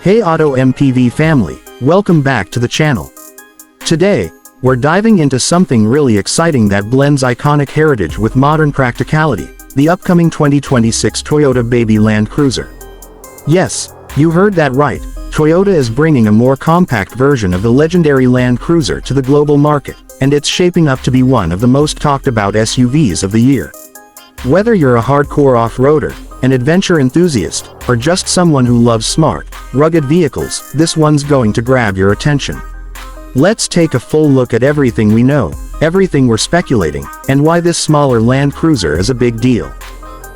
Hey Auto MPV family, welcome back to the channel. Today, we're diving into something really exciting that blends iconic heritage with modern practicality, the upcoming 2026 Toyota Baby Land Cruiser. Yes, you heard that right, Toyota is bringing a more compact version of the legendary Land Cruiser to the global market, and it's shaping up to be one of the most talked about SUVs of the year. Whether you're a hardcore off-roader, an adventure enthusiast, or just someone who loves smart, rugged vehicles, this one's going to grab your attention. Let's take a full look at everything we know, everything we're speculating, and why this smaller Land Cruiser is a big deal.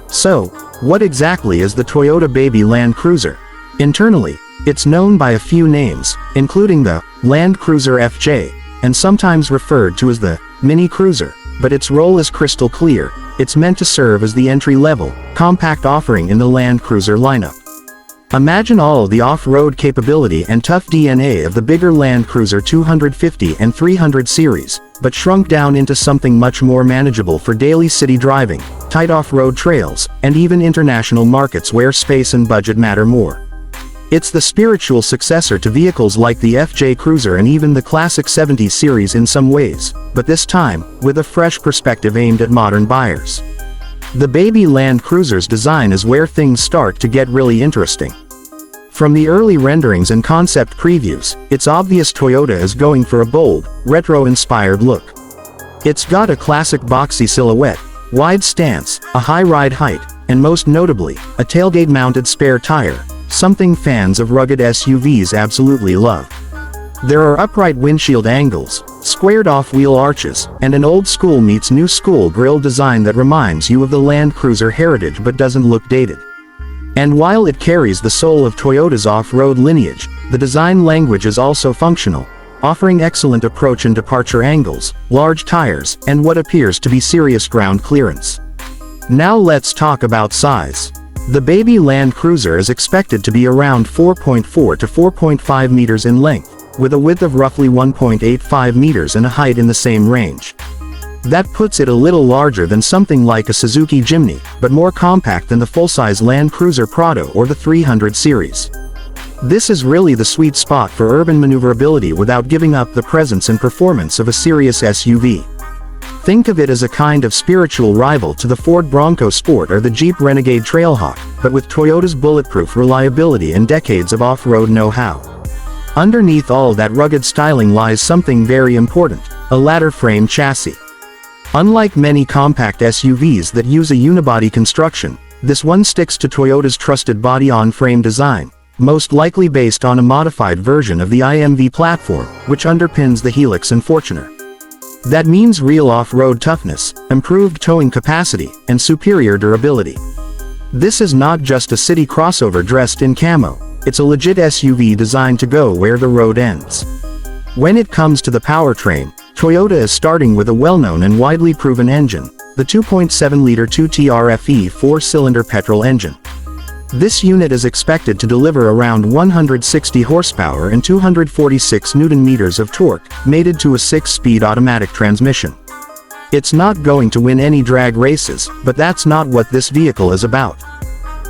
So, what exactly is the Toyota Baby Land Cruiser? Internally, it's known by a few names, including the Land Cruiser FJ, and sometimes referred to as the Mini Cruiser, but its role is crystal clear. It's meant to serve as the entry-level, compact offering in the Land Cruiser lineup. Imagine all the off-road capability and tough DNA of the bigger Land Cruiser 250 and 300 series, but shrunk down into something much more manageable for daily city driving, tight off-road trails, and even international markets where space and budget matter more. It's the spiritual successor to vehicles like the FJ Cruiser and even the classic 70s series in some ways, but this time, with a fresh perspective aimed at modern buyers. The Baby Land Cruiser's design is where things start to get really interesting. From the early renderings and concept previews, it's obvious Toyota is going for a bold, retro-inspired look. It's got a classic boxy silhouette, wide stance, a high ride height, and most notably, a tailgate-mounted spare tire, something fans of rugged SUVs absolutely love. There are upright windshield angles, squared off-wheel arches, and an old-school meets new-school grille design that reminds you of the Land Cruiser heritage but doesn't look dated. And while it carries the soul of Toyota's off-road lineage, the design language is also functional, offering excellent approach and departure angles, large tires, and what appears to be serious ground clearance. Now let's talk about size. The Baby Land Cruiser is expected to be around 4.4 to 4.5 meters in length, with a width of roughly 1.85 meters and a height in the same range. That puts it a little larger than something like a Suzuki Jimny, but more compact than the full-size Land Cruiser Prado or the 300 series. This is really the sweet spot for urban maneuverability without giving up the presence and performance of a serious SUV. Think of it as a kind of spiritual rival to the Ford Bronco Sport or the Jeep Renegade Trailhawk, but with Toyota's bulletproof reliability and decades of off-road know-how. Underneath all that rugged styling lies something very important, a ladder frame chassis. Unlike many compact SUVs that use a unibody construction, this one sticks to Toyota's trusted body-on-frame design, most likely based on a modified version of the IMV platform, which underpins the Helix and Fortuner. That means real off-road toughness, improved towing capacity, and superior durability. This is not just a city crossover dressed in camo, it's a legit SUV designed to go where the road ends. When it comes to the powertrain, Toyota is starting with a well-known and widely proven engine, the 2.7-liter 2TRFE 4-cylinder petrol engine. This unit is expected to deliver around 160 horsepower and 246 Nm of torque, mated to a 6-speed automatic transmission. It's not going to win any drag races, but that's not what this vehicle is about.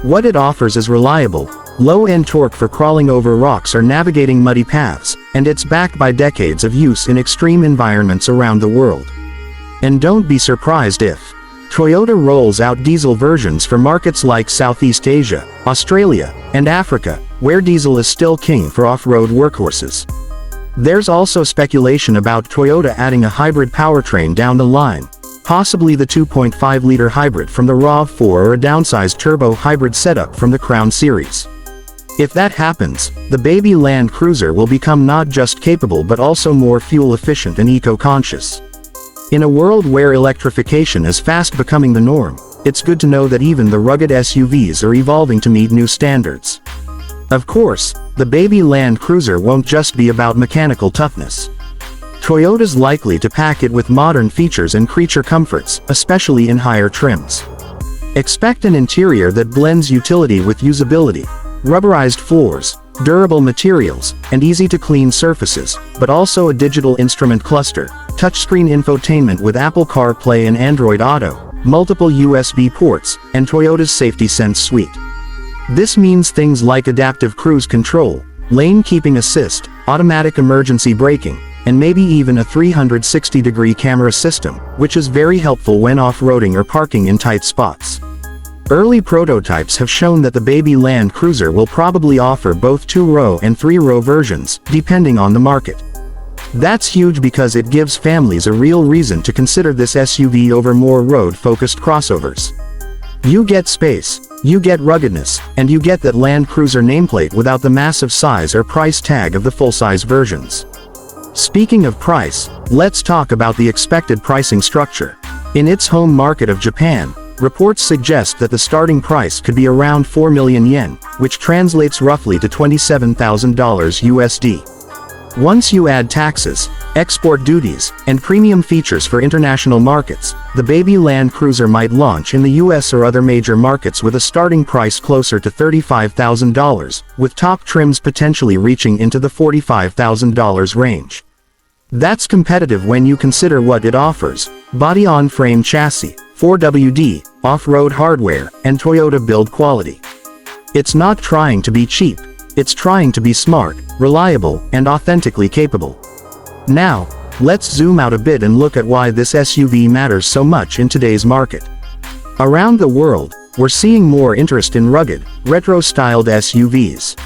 What it offers is reliable, low-end torque for crawling over rocks or navigating muddy paths, and it's backed by decades of use in extreme environments around the world. And don't be surprised if Toyota rolls out diesel versions for markets like Southeast Asia, Australia, and Africa, where diesel is still king for off-road workhorses. There's also speculation about Toyota adding a hybrid powertrain down the line, possibly the 2.5-liter hybrid from the RAV4 or a downsized turbo hybrid setup from the Crown series. If that happens, the Baby Land Cruiser will become not just capable but also more fuel-efficient and eco-conscious. In a world where electrification is fast becoming the norm, it's good to know that even the rugged SUVs are evolving to meet new standards. Of course, the Baby Land Cruiser won't just be about mechanical toughness. Toyota's likely to pack it with modern features and creature comforts, especially in higher trims. Expect an interior that blends utility with usability, rubberized floors, durable materials, and easy-to-clean surfaces, but also a digital instrument cluster, touchscreen infotainment with Apple CarPlay and Android Auto, multiple USB ports, and Toyota's Safety Sense suite. This means things like adaptive cruise control, lane keeping assist, automatic emergency braking, and maybe even a 360-degree camera system, which is very helpful when off-roading or parking in tight spots. Early prototypes have shown that the baby Land Cruiser will probably offer both 2-row and 3-row versions, depending on the market. That's huge because it gives families a real reason to consider this SUV over more road-focused crossovers. You get space, you get ruggedness, and you get that Land Cruiser nameplate without the massive size or price tag of the full-size versions. Speaking of price, let's talk about the expected pricing structure. In its home market of Japan, reports suggest that the starting price could be around 4 million yen, which translates roughly to $27,000 USD. Once you add taxes, export duties, and premium features for international markets, the baby Land Cruiser might launch in the US or other major markets with a starting price closer to $35,000, with top trims potentially reaching into the $45,000 range. That's competitive when you consider what it offers: body-on-frame chassis, 4WD, off-road hardware, and Toyota build quality. It's not trying to be cheap. It's trying to be smart, reliable, and authentically capable. Now, let's zoom out a bit and look at why this SUV matters so much in today's market. Around the world, we're seeing more interest in rugged, retro-styled SUVs.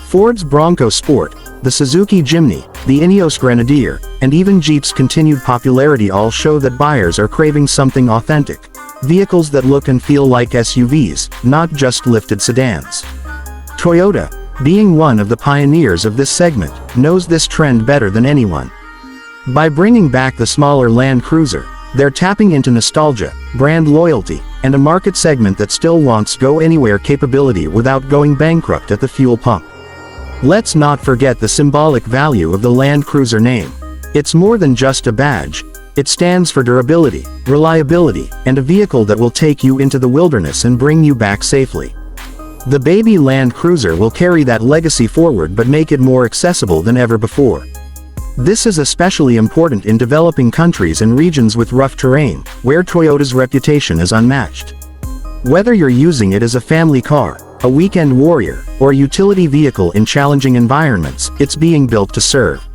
Ford's Bronco Sport, the Suzuki Jimny, the Ineos Grenadier, and even Jeep's continued popularity all show that buyers are craving something authentic. Vehicles that look and feel like SUVs, not just lifted sedans. Toyota, being one of the pioneers of this segment, knows this trend better than anyone. By bringing back the smaller Land Cruiser, they're tapping into nostalgia, brand loyalty, and a market segment that still wants go-anywhere capability without going bankrupt at the fuel pump. Let's not forget the symbolic value of the Land Cruiser name. It's more than just a badge. It stands for durability, reliability, and a vehicle that will take you into the wilderness and bring you back safely. The baby Land Cruiser will carry that legacy forward but make it more accessible than ever before. This is especially important in developing countries and regions with rough terrain, where Toyota's reputation is unmatched. Whether you're using it as a family car, a weekend warrior, or a utility vehicle in challenging environments, it's being built to serve.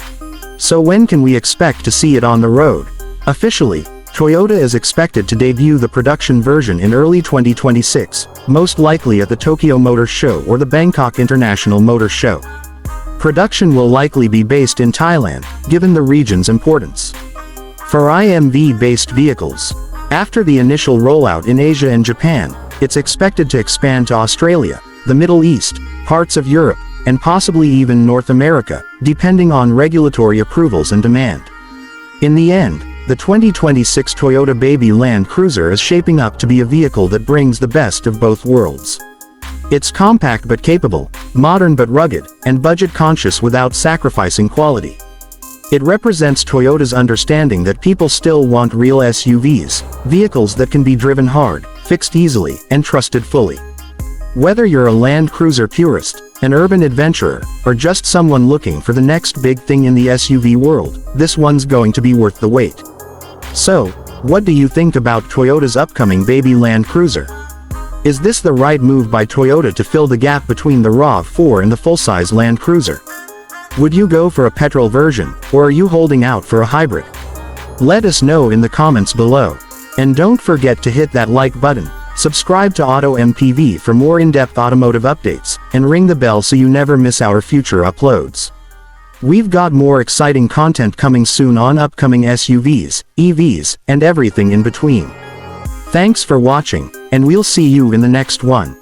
So when can we expect to see it on the road? Officially, Toyota is expected to debut the production version in early 2026, most likely at the Tokyo Motor Show or the Bangkok International Motor Show. Production will likely be based in Thailand, given the region's importance. For IMV-based vehicles, after the initial rollout in Asia and Japan, it's expected to expand to Australia, the Middle East, parts of Europe, and possibly even North America, depending on regulatory approvals and demand. In the end, the 2026 Toyota Baby Land Cruiser is shaping up to be a vehicle that brings the best of both worlds. It's compact but capable, modern but rugged, and budget-conscious without sacrificing quality. It represents Toyota's understanding that people still want real SUVs, vehicles that can be driven hard, fixed easily, and trusted fully. Whether you're a Land Cruiser purist, an urban adventurer, or just someone looking for the next big thing in the SUV world, this one's going to be worth the wait. So, what do you think about Toyota's upcoming baby Land Cruiser? Is this the right move by Toyota to fill the gap between the RAV4 and the full-size Land Cruiser? Would you go for a petrol version, or are you holding out for a hybrid? Let us know in the comments below. And don't forget to hit that like button, subscribe to Auto MPV for more in-depth automotive updates, and ring the bell so you never miss our future uploads. We've got more exciting content coming soon on upcoming SUVs, EVs, and everything in between. Thanks for watching, and we'll see you in the next one.